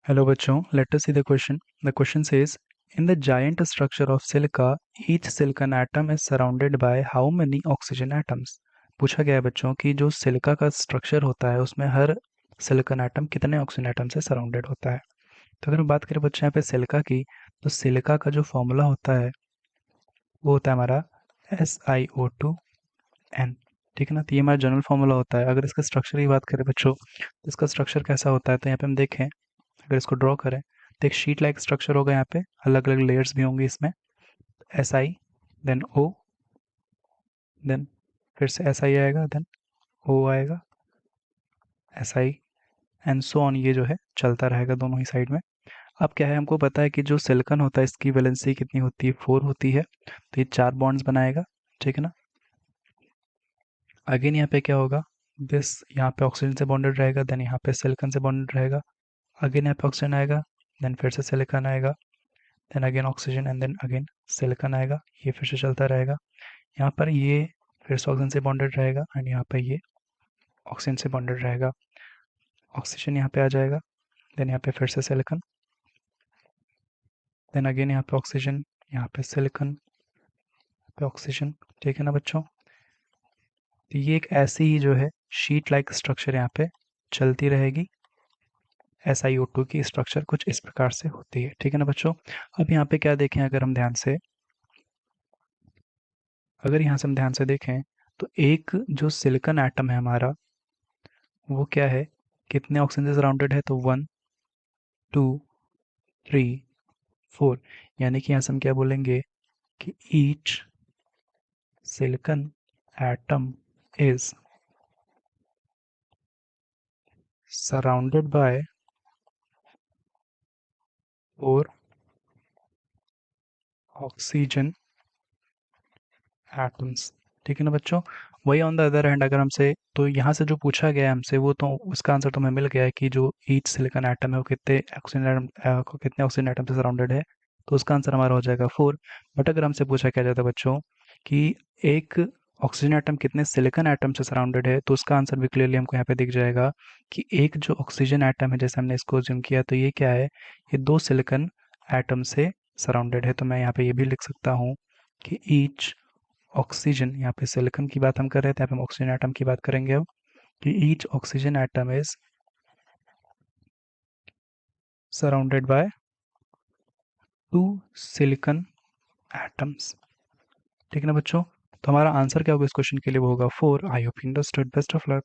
Hello बच्चों, let us see the question. The question says, in the giant structure of silica, each silicon atom is surrounded by how many oxygen atoms? पूछा गया है बच्चों कि जो silica का structure होता है उसमें हर सिलिकॉन एटम कितने ऑक्सीजन एटम से सराउंडेड होता है। तो अगर हम बात करें बच्चों यहाँ पे सिलिका की, तो सिलिका का जो फॉर्मूला होता है वो होता है हमारा SiO2n। ठीक है ना, तो ये हमारा जनरल फॉर्मूला होता है। अगर इसका स्ट्रक्चर की बात करें बच्चों, तो इसका स्ट्रक्चर कैसा होता है, तो यहाँ पे हम देखें, अगर इसको ड्रॉ करें तो एक शीट लाइक स्ट्रक्चर होगा। यहाँ पे अलग अलग लेयर्स भी होंगी इसमें। SI, देन O, देन फिर से SI आएगा, देन O आएगा, SI एंड सो ऑन। ये जो है चलता रहेगा दोनों ही साइड में। अब क्या है, हमको पता है कि जो सिलिकॉन होता है इसकी वैलेंसी कितनी होती है, 4 होती है। तो ये 4 बॉन्ड्स बनाएगा। ठीक है ना। अगेन यहाँ पे क्या होगा, दिस यहाँ पे ऑक्सीजन से बॉन्डेड रहेगा, देन यहाँ पे सिलिकॉन से बॉन्डेड रहेगा। अगेन यहाँ पे ऑक्सीजन आएगा, देन फिर से सिलिकॉन आएगा, then again oxygen and then again silicon आएगा। ये फिर से चलता रहेगा। यहाँ पर ये फिर से ऑक्सीजन से बॉन्डेड रहेगा एंड यहाँ पे ये ऑक्सीजन से बॉन्डेड रहेगा। ऑक्सीजन यहाँ पे आ जाएगा, देन यहाँ पे फिर से सिलिकॉन, देन अगेन यहाँ पे ऑक्सीजन, यहाँ पे सिलिकॉन, पे ऑक्सीजन। ठीक है ना बच्चों। तो ये एक ऐसी ही जो है शीट लाइक स्ट्रक्चर यहाँ पे चलती रहेगी। SiO2 की स्ट्रक्चर कुछ इस प्रकार से होती है। ठीक है ना बच्चों। अब यहाँ पे क्या देखें, अगर हम ध्यान से, अगर यहाँ से हम ध्यान से देखें तो एक जो सिलिकॉन एटम है हमारा, वो क्या है, कितने ऑक्सीजन से सराउंडेड है, तो 1 2 3 4। यानी कि यहाँ से हम क्या बोलेंगे कि each silicon atom is surrounded by 4 oxygen atoms. ठीक है ना बच्चों। वही ऑन द अदर हैंड अगर हमसे, तो यहाँ से जो पूछा गया है हमसे वो तो उसका आंसर तो हमें मिल गया है कि जो ईच सिलिकॉन एटम है वो कितने ऑक्सीजन एटम, कितने ऑक्सीजन एटम से सराउंडेड है। तो उसका आंसर हमारा हो जाएगा 4। बट अगर हमसे पूछा क्या जाता है बच्चों कि एक ऑक्सीजन एटम कितने सिलिकॉन एटम से सराउंडेड है, तो उसका आंसर भी क्लियरली हमको यहाँ पे दिख जाएगा कि एक जो ऑक्सीजन एटम है, जैसे हमने इसको ज्यूम किया, तो ये क्या है, ये 2 सिलिकॉन एटम से सराउंडेड है। तो मैं यहाँ पे ये भी लिख सकता हूँ कि ईच ऑक्सीजन, यहाँ पे सिलिकॉन की बात हम कर रहे थे, यहाँ पे हम ऑक्सीजन एटम की बात करेंगे अब, कि each oxygen atom is surrounded by 2 silicon atoms. ठीक है ना बच्चों। तो हमारा आंसर क्या होगा इस क्वेश्चन के लिए, वो होगा 4। I hope you understood. Best of luck.